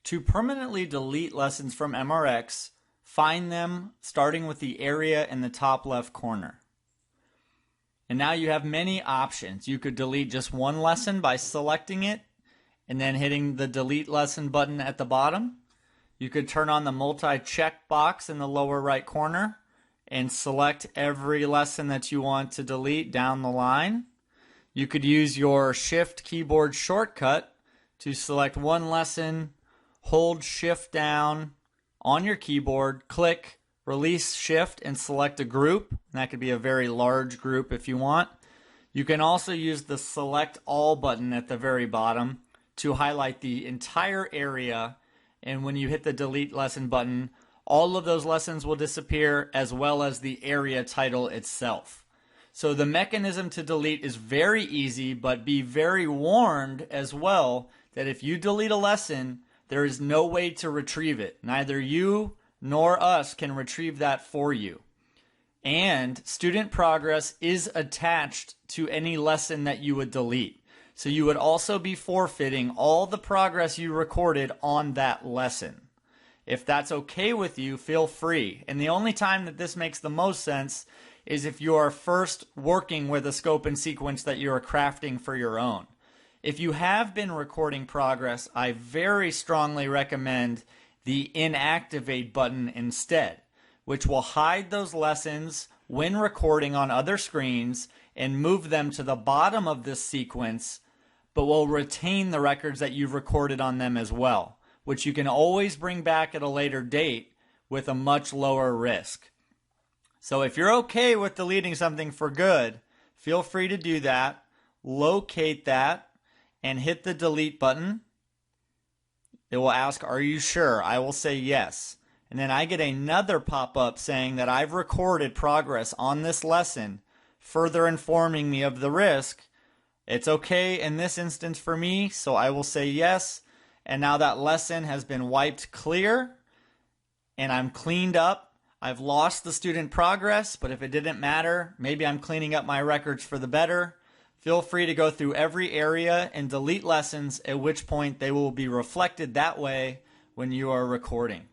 To permanently delete lessons from MRX, find them starting with the area in the top left corner. And now you have many options. You could delete just one lesson by selecting it and then hitting the delete lesson button at the bottom. You could turn on the multi-check box in the lower right corner and select every lesson that you want to delete down the line. You could use your Shift keyboard shortcut to select one lesson, hold Shift down on your keyboard, click release Shift and select a group. And that could be a very large group if you want. You can also use the select all button at the very bottom to highlight the entire area, and when you hit the delete lesson button, all of those lessons will disappear as well as the area title itself. So the mechanism to delete is very easy, but be very warned as well that if you delete a lesson, there is no way to retrieve it. Neither you nor us can retrieve that for you. And student progress is attached to any lesson that you would delete. So you would also be forfeiting all the progress you recorded on that lesson. If that's okay with you, feel free. And the only time that this makes the most sense is if you are first working with a scope and sequence that you are crafting for your own. If you have been recording progress, I very strongly recommend the inactivate button instead, which will hide those lessons when recording on other screens and move them to the bottom of this sequence, but will retain the records that you've recorded on them as well, which you can always bring back at a later date with a much lower risk. So if you're okay with deleting something for good, feel free to do that. Locate that and hit the delete button. It will ask, are you sure? I will say yes. And then I get another pop-up saying that I've recorded progress on this lesson, further informing me of the risk. It's okay in this instance for me, so I will say yes. And now that lesson has been wiped clear and I'm cleaned up. I've lost the student progress, but if it didn't matter, maybe I'm cleaning up my records for the better. Feel free to go through every area and delete lessons, at which point they will be reflected that way when you are recording.